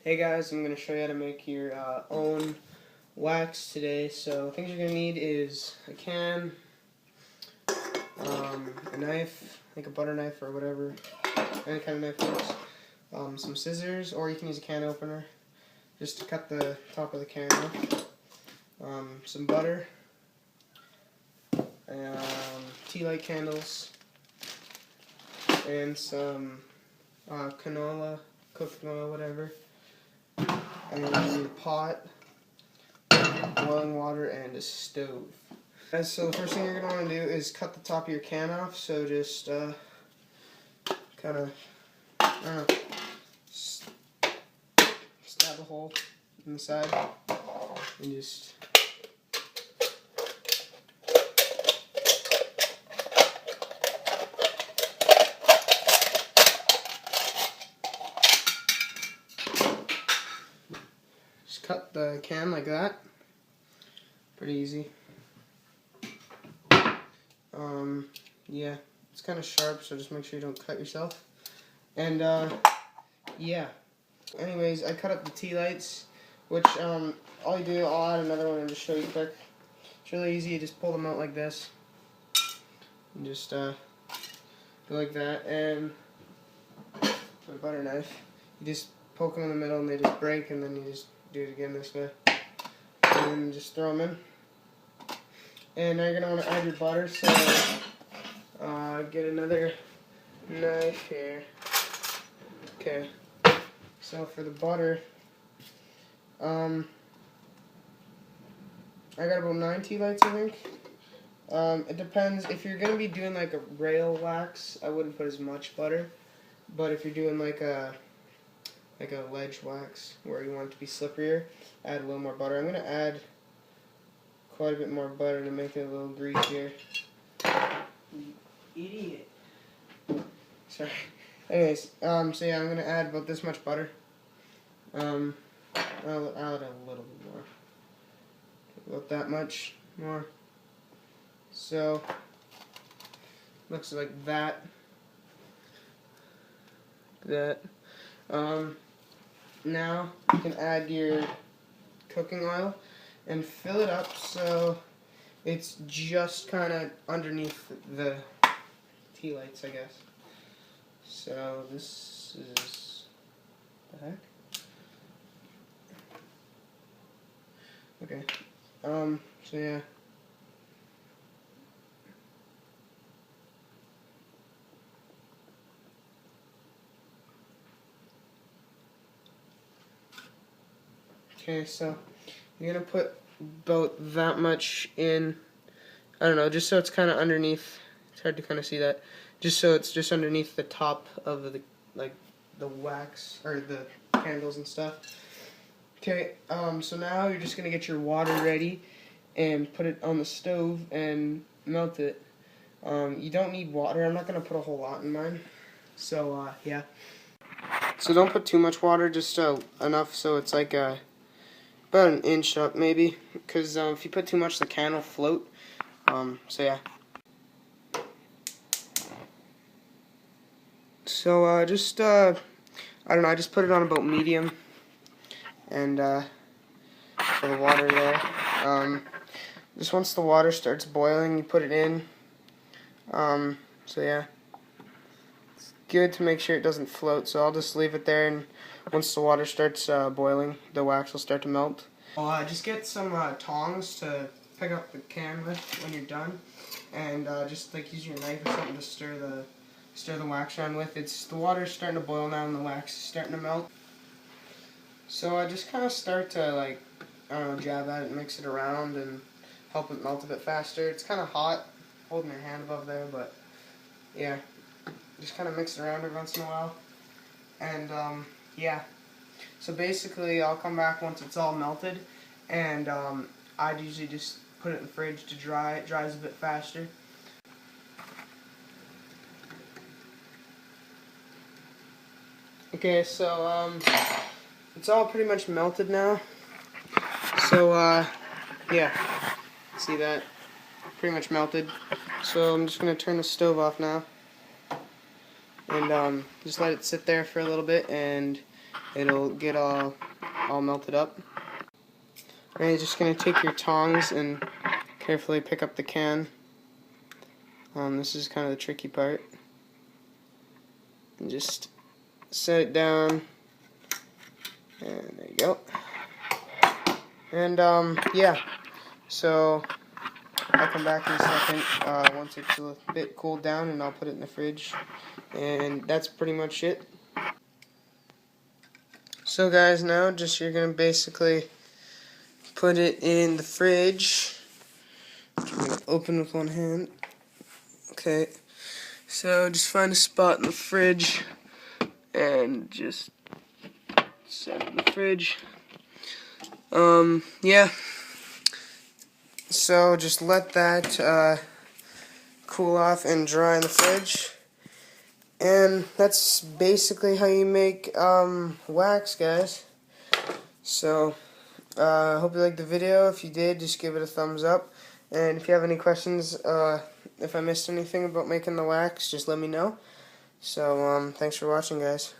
Hey guys, I'm going to show you how to make your own wax today. So things you're going to need is a can, a knife, like a butter knife or whatever, any kind of knife works, some scissors, or you can use a can opener just to cut the top of the can off, some butter, tea light candles, and some canola, cooked canola, whatever. And then you need a pot, boiling water, and a stove. So the first thing you're going to want to do is cut the top of your can off. So just kind of, stab a hole in the side and just cut the can like that. Pretty easy. Yeah, it's kind of sharp, so just make sure you don't cut yourself. And yeah. Anyways, I cut up the tea lights, which all you do, I'll add another one and just show you quick. It's really easy. You just pull them out like this, and just go like that. And with a butter knife, you just poke them in the middle, and they just break, and then you just do it again this way, and then just throw them in. And now you're gonna want to add your butter, so get another knife here. Okay, so for the butter, I got about 9 tea lights, I think. It depends. If you're gonna be doing like a rail wax, I wouldn't put as much butter. But if you're doing like a ledge wax where you want it to be slipperier, add a little more butter. I'm gonna add quite a bit more butter to make it a little greasier. You idiot. Sorry. Anyways, so yeah, I'm gonna add about this much butter. I'll add a little bit more. About that much more. So looks like that. Now you can add your cooking oil and fill it up so it's just kind of underneath the tea lights, I guess. So this is the heck. Okay. So yeah. Okay, so you're gonna put about that much in, I don't know, just so it's kind of underneath. It's hard to kind of see that. Just so it's just underneath the top of the, like, the wax or the candles and stuff. Okay, so now you're just gonna get your water ready and put it on the stove and melt it. You don't need water. I'm not gonna put a whole lot in mine. So yeah. So don't put too much water, just enough so it's like about an inch up maybe, because if you put too much the can will float. So yeah. So just I don't know, I just put it on about medium, and for the water there. Just once the water starts boiling, you put it in. So yeah, it's good to make sure it doesn't float, so I'll just leave it there, and once the water starts boiling, the wax will start to melt. Just get some tongs to pick up the can with when you're done, and just like use your knife or something to stir the wax around with. The water's starting to boil now, and the wax is starting to melt. So I just kind of start to, like, I don't know, jab at it and mix it around and help it melt a bit faster. It's kind of hot holding your hand above there, but yeah, just kind of mix it around every once in a while. And yeah, so basically I'll come back once it's all melted, and I'd usually just put it in the fridge to dry. It dries a bit faster. Okay, so it's all pretty much melted now. So yeah, see that? Pretty much melted. So I'm just gonna turn the stove off now, and just let it sit there for a little bit, and it'll get all melted up. Alright, you're just going to take your tongs and carefully pick up the can. This is kind of the tricky part. And just set it down. And there you go. And yeah, so I'll come back in a second once it's a bit cooled down, and I'll put it in the fridge. And that's pretty much it. So guys, now you're going to basically put it in the fridge. I'm going to open with one hand. Okay, so just find a spot in the fridge and just set it in the fridge. Yeah. So just let that cool off and dry in the fridge. And that's basically how you make wax, guys. So I hope you liked the video. If you did, just give it a thumbs up. And if you have any questions, if I missed anything about making the wax, just let me know. So thanks for watching, guys.